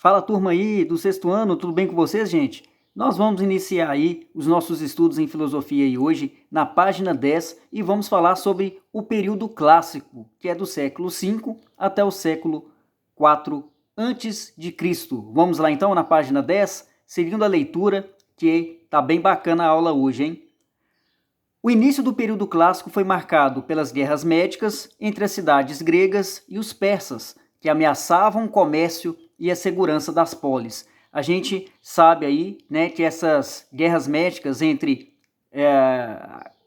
Fala turma aí do sexto ano, tudo bem com vocês, gente? Nós vamos iniciar aí os nossos estudos em filosofia aí hoje na página 10 e vamos falar sobre o período clássico, que é do século V até o século IV antes de Cristo. Vamos lá então na página 10, seguindo a leitura, que tá bem bacana a aula hoje, hein? O início do período clássico foi marcado pelas guerras médicas entre as cidades gregas e os persas, que ameaçavam o comércio e a segurança das polis. A gente sabe aí, né, que essas guerras médicas entre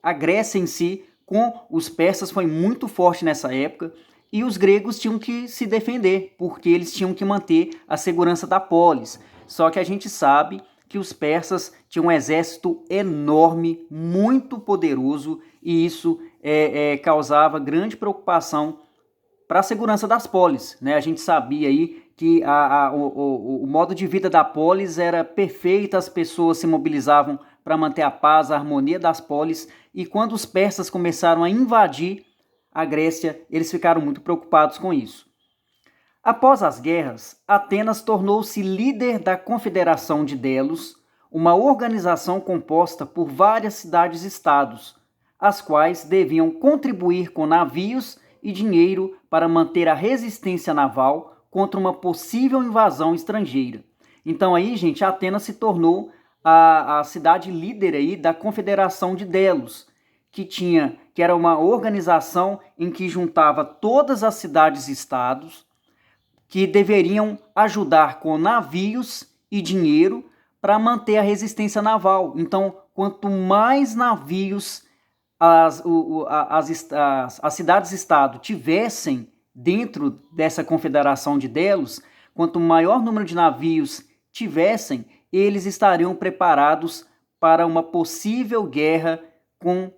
a Grécia em si com os persas foi muito forte nessa época, e os gregos tinham que se defender, porque eles tinham que manter a segurança da polis. Só que a gente sabe que os persas tinham um exército enorme, muito poderoso, e isso causava grande preocupação para a segurança das polis, né? A gente sabia aí que o modo de vida da polis era perfeito, as pessoas se mobilizavam para manter a paz, a harmonia das polis, e quando os persas começaram a invadir a Grécia, eles ficaram muito preocupados com isso. Após as guerras, Atenas tornou-se líder da Confederação de Delos, uma organização composta por várias cidades-estados, as quais deviam contribuir com navios e dinheiro para manter a resistência naval contra uma possível invasão estrangeira. Então aí, gente, Atenas se tornou a cidade líder aí da Confederação de Delos, que era uma organização em que juntava todas as cidades-estados que deveriam ajudar com navios e dinheiro para manter a resistência naval. Então, quanto mais navios as cidades-estado tivessem dentro dessa confederação de Delos, quanto maior número de navios tivessem, eles estariam preparados para uma possível guerra com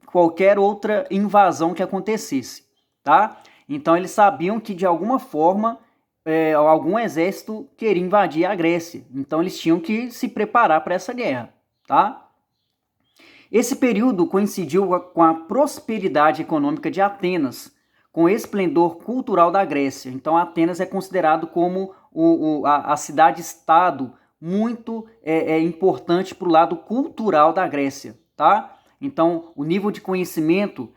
qualquer outra invasão que acontecesse, tá? Então eles sabiam que de alguma forma algum exército queria invadir a Grécia, então eles tinham que se preparar para essa guerra, tá? Esse período coincidiu com a prosperidade econômica de Atenas, com o esplendor cultural da Grécia. Então Atenas é considerado como a cidade-estado muito importante para o lado cultural da Grécia, tá? Então o nível de conhecimento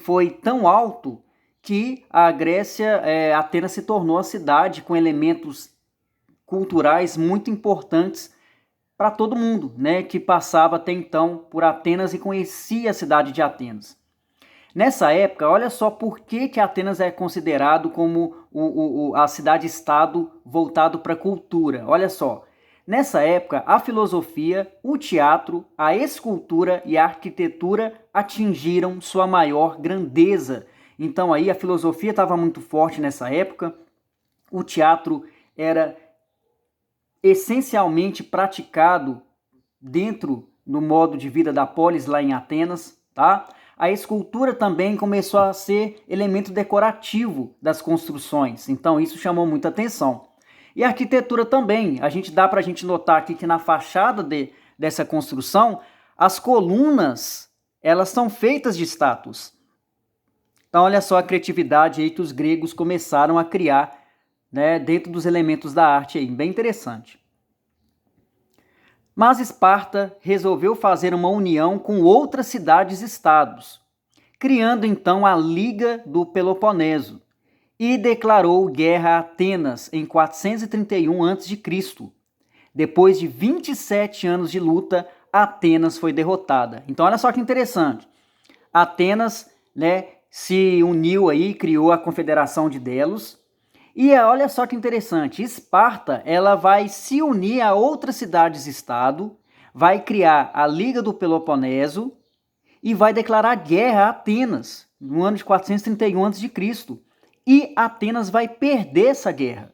foi tão alto que a Grécia, Atenas se tornou a cidade com elementos culturais muito importantes para todo mundo, né, que passava até então por Atenas e conhecia a cidade de Atenas. Nessa época, olha só por que Atenas é considerado como a cidade-estado voltado para a cultura. Olha só, nessa época, a filosofia, o teatro, a escultura e a arquitetura atingiram sua maior grandeza. Então aí a filosofia estava muito forte nessa época, o teatro era essencialmente praticado dentro do modo de vida da polis lá em Atenas, tá? A escultura também começou a ser elemento decorativo das construções, então isso chamou muita atenção. E a arquitetura também, dá para a gente notar aqui que na fachada dessa construção, as colunas, elas são feitas de estátuas. Então olha só a criatividade aí que os gregos começaram a criar, né, dentro dos elementos da arte aí, bem interessante. Mas Esparta resolveu fazer uma união com outras cidades-estados, criando então a Liga do Peloponeso, e declarou guerra a Atenas em 431 a.C. Depois de 27 anos de luta, Atenas foi derrotada. Então olha só que interessante, Atenas, né, se uniu aí, criou a Confederação de Delos. E olha só que interessante, Esparta ela vai se unir a outras cidades-estado, vai criar a Liga do Peloponeso e vai declarar guerra a Atenas no ano de 431 a.C. E Atenas vai perder essa guerra.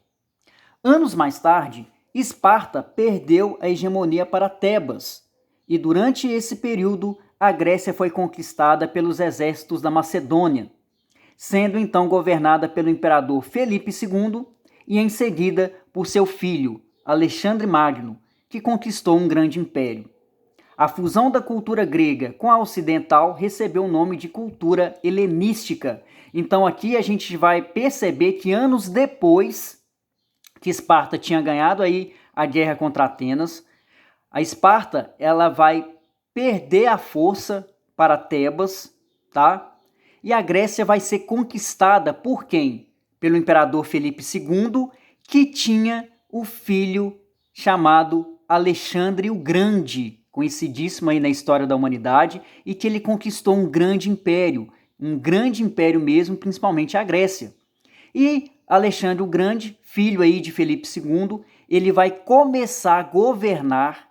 Anos mais tarde, Esparta perdeu a hegemonia para Tebas, e durante esse período a Grécia foi conquistada pelos exércitos da Macedônia, sendo então governada pelo imperador Felipe II e em seguida por seu filho, Alexandre Magno, que conquistou um grande império. A fusão da cultura grega com a ocidental recebeu o nome de cultura helenística. Então aqui a gente vai perceber que anos depois que Esparta tinha ganhado aí a guerra contra Atenas. A Esparta, ela vai perder a força para Tebas, tá? E a Grécia vai ser conquistada por quem? Pelo imperador Filipe II, que tinha o filho chamado Alexandre o Grande, conhecidíssimo aí na história da humanidade, e que ele conquistou um grande império mesmo, principalmente a Grécia. E Alexandre o Grande, filho aí de Filipe II, ele vai começar a governar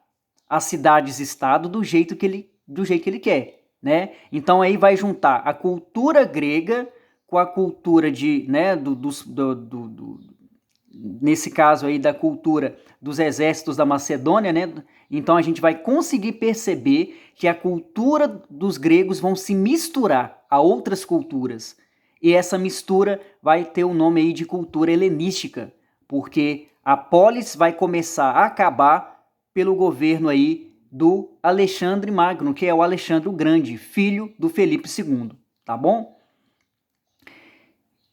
as cidades-estado do jeito que ele quer, né? Então aí vai juntar a cultura grega com a cultura nesse caso aí da cultura dos exércitos da Macedônia, né? Então a gente vai conseguir perceber que a cultura dos gregos vão se misturar a outras culturas. E essa mistura vai ter o nome aí de cultura helenística, porque a polis vai começar a acabar pelo governo aí do Alexandre Magno, que é o Alexandre o Grande, filho do Felipe II, tá bom?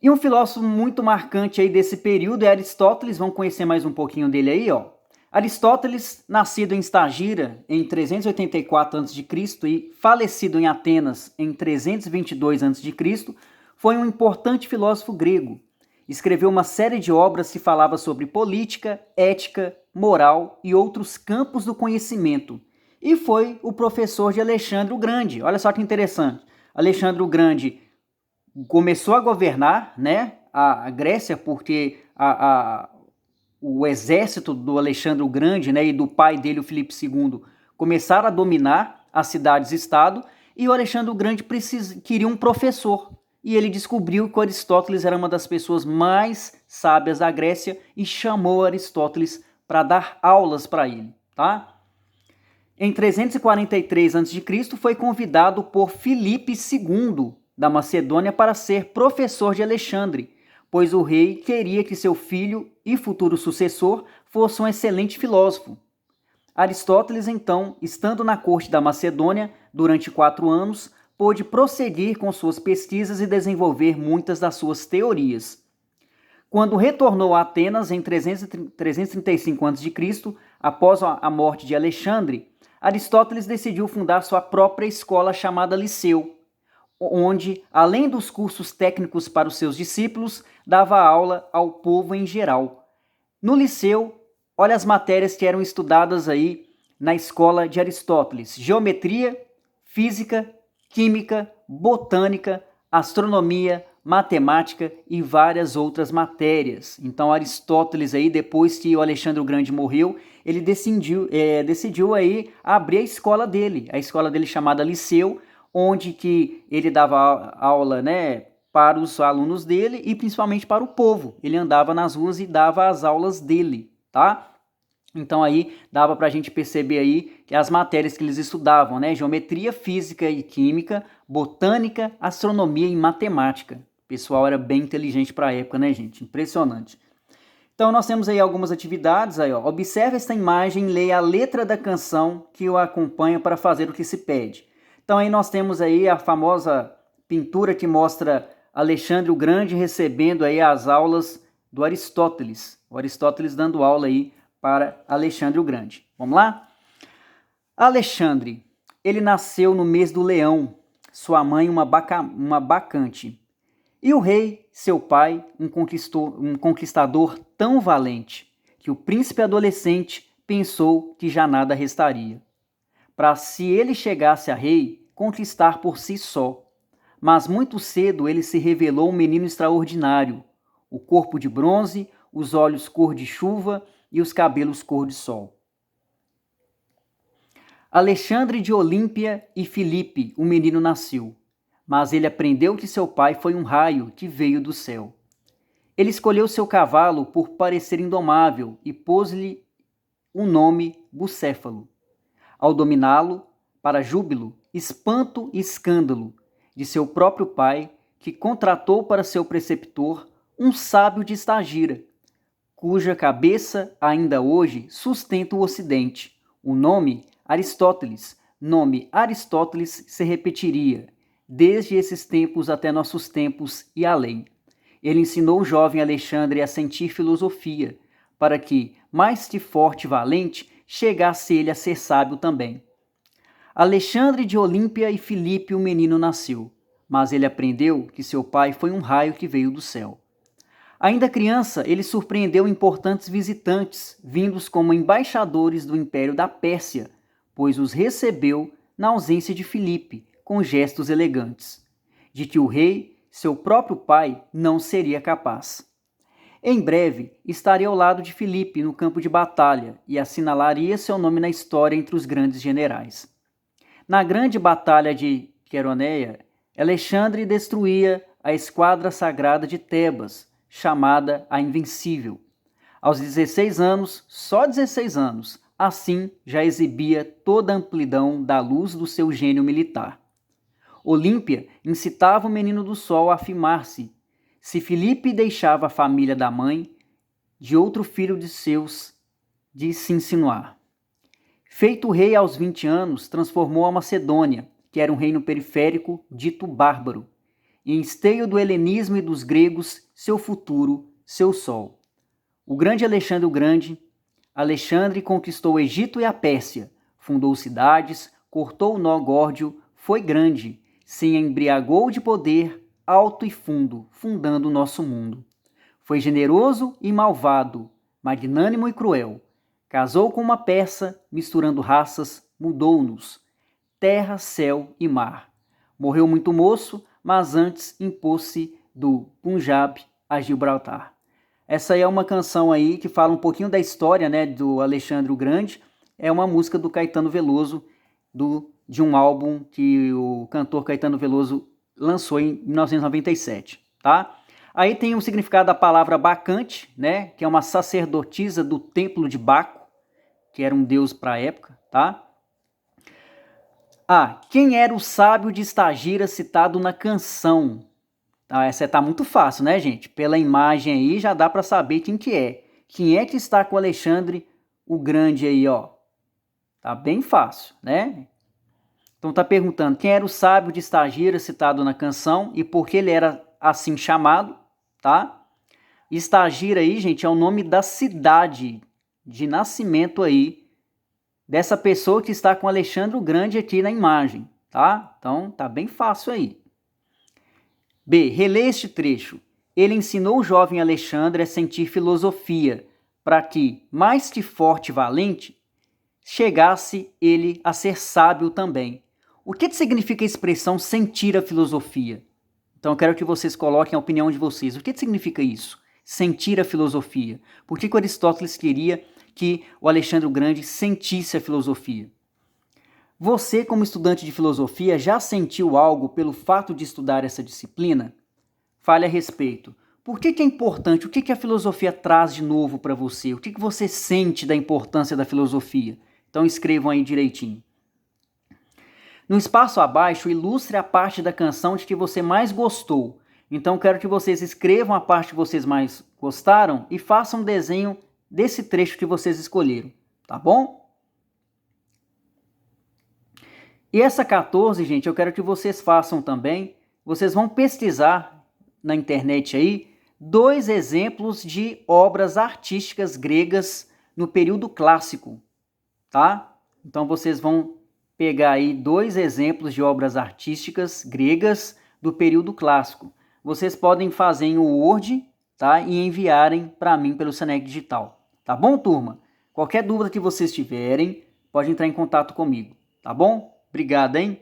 E um filósofo muito marcante aí desse período é Aristóteles, vamos conhecer mais um pouquinho dele aí, ó. Aristóteles, nascido em Stagira em 384 a.C. e falecido em Atenas em 322 a.C., foi um importante filósofo grego. Escreveu uma série de obras que falava sobre política, ética, moral e outros campos do conhecimento. E foi o professor de Alexandre o Grande. Olha só que interessante. Alexandre o Grande começou a governar, né, a Grécia, porque o exército do Alexandre o Grande, né, e do pai dele, o Filipe II, começaram a dominar as cidades-estado, e o Alexandre o Grande queria um professor. E ele descobriu que Aristóteles era uma das pessoas mais sábias da Grécia e chamou Aristóteles para dar aulas para ele, tá? Em 343 a.C., foi convidado por Filipe II da Macedônia para ser professor de Alexandre, pois o rei queria que seu filho e futuro sucessor fosse um excelente filósofo. Aristóteles, então, estando na corte da Macedônia durante 4 anos, pôde prosseguir com suas pesquisas e desenvolver muitas das suas teorias. Quando retornou a Atenas em 335 a.C., após a morte de Alexandre, Aristóteles decidiu fundar sua própria escola chamada Liceu, onde, além dos cursos técnicos para os seus discípulos, dava aula ao povo em geral. No Liceu, olha as matérias que eram estudadas aí na escola de Aristóteles: geometria, física, química, botânica, astronomia, matemática e várias outras matérias. Então Aristóteles aí, depois que o Alexandre o Grande morreu, ele decidiu aí abrir a escola dele chamada Liceu, onde que ele dava aula, né, para os alunos dele e principalmente para o povo. Ele andava nas ruas e dava as aulas dele, tá? Então aí dava para a gente perceber aí que as matérias que eles estudavam, né, geometria, física e química, botânica, astronomia e matemática. O pessoal era bem inteligente para a época, né, gente? Impressionante. Então nós temos aí algumas atividades aí, ó. Observe esta imagem e leia a letra da canção que o acompanha para fazer o que se pede. Então aí nós temos aí a famosa pintura que mostra Alexandre o Grande recebendo aí as aulas do Aristóteles. O Aristóteles dando aula aí para Alexandre o Grande. Vamos lá? Alexandre, ele nasceu no mês do leão, sua mãe uma bacante. E o rei, seu pai, um conquistador tão valente, que o príncipe adolescente pensou que já nada restaria. Para, se ele chegasse a rei, conquistar por si só. Mas muito cedo ele se revelou um menino extraordinário, o corpo de bronze, os olhos cor de chuva e os cabelos cor de sol. Alexandre de Olímpia e Filipe, o menino nasceu, mas ele aprendeu que seu pai foi um raio que veio do céu. Ele escolheu seu cavalo por parecer indomável e pôs-lhe o nome Bucéfalo. Ao dominá-lo, para júbilo, espanto e escândalo de seu próprio pai, que contratou para seu preceptor um sábio de Stagira, cuja cabeça ainda hoje sustenta o Ocidente. O nome Aristóteles se repetiria, desde esses tempos até nossos tempos e além. Ele ensinou o jovem Alexandre a sentir filosofia, para que, mais que forte e valente, chegasse ele a ser sábio também. Alexandre de Olímpia e Filipe o menino nasceu, mas ele aprendeu que seu pai foi um raio que veio do céu. Ainda criança, ele surpreendeu importantes visitantes, vindos como embaixadores do Império da Pérsia, pois os recebeu na ausência de Filipe, com gestos elegantes, de que o rei, seu próprio pai, não seria capaz. Em breve, estaria ao lado de Filipe no campo de batalha e assinalaria seu nome na história entre os grandes generais. Na grande batalha de Queroneia, Alexandre destruía a esquadra sagrada de Tebas, chamada a Invencível. Aos 16 anos, só 16 anos, assim já exibia toda a amplidão da luz do seu gênio militar. Olímpia incitava o menino do sol a afirmar-se. Se Filipe deixava a família da mãe, de outro filho de seus, de se insinuar. Feito rei aos 20 anos, transformou a Macedônia, que era um reino periférico, dito bárbaro, em esteio do helenismo e dos gregos, seu futuro, seu sol. O grande Alexandre o Grande, Alexandre conquistou o Egito e a Pérsia, fundou cidades, cortou o nó górdio, foi grande, se embriagou de poder, alto e fundo, fundando o nosso mundo. Foi generoso e malvado, magnânimo e cruel. Casou com uma persa, misturando raças, mudou-nos. Terra, céu e mar. Morreu muito moço, mas antes impôs-se do Punjab a Gibraltar. Essa aí é uma canção aí que fala um pouquinho da história, né, do Alexandre o Grande. É uma música do Caetano Veloso, de um álbum que o cantor Caetano Veloso lançou em 1997, tá? Aí tem o significado da palavra Bacante, né, que é uma sacerdotisa do templo de Baco, que era um deus para a época, tá? Quem era o sábio de Estagira citado na canção? Essa tá muito fácil, né, gente? Pela imagem aí já dá para saber quem que é. Quem é que está com Alexandre o Grande aí, ó? Tá bem fácil, né? Então tá perguntando quem era o sábio de Estagira citado na canção e por que ele era assim chamado, tá? Estagira aí, gente, é o nome da cidade de nascimento aí dessa pessoa que está com Alexandre o Grande aqui na imagem, tá? Então tá bem fácil aí. B. Relê este trecho. Ele ensinou o jovem Alexandre a sentir filosofia, para que, mais que forte e valente, chegasse ele a ser sábio também. O que significa a expressão sentir a filosofia? Então eu quero que vocês coloquem a opinião de vocês. O que significa isso? Sentir a filosofia. Por que Aristóteles queria que o Alexandre o Grande sentisse a filosofia? Você, como estudante de filosofia, já sentiu algo pelo fato de estudar essa disciplina? Fale a respeito. Por que é importante? O que a filosofia traz de novo para você? O que você sente da importância da filosofia? Então escrevam aí direitinho. No espaço abaixo, ilustre a parte da canção de que você mais gostou. Então quero que vocês escrevam a parte que vocês mais gostaram e façam um desenho desse trecho que vocês escolheram, tá bom? E essa 14, gente, eu quero que vocês façam também. Vocês vão pesquisar na internet aí 2 exemplos de obras artísticas gregas no período clássico, tá? Então vocês vão pegar aí 2 exemplos de obras artísticas gregas do período clássico. Vocês podem fazer em Word, tá? E enviarem para mim pelo Senec Digital. Tá bom, turma? Qualquer dúvida que vocês tiverem, pode entrar em contato comigo. Tá bom? Obrigado, hein?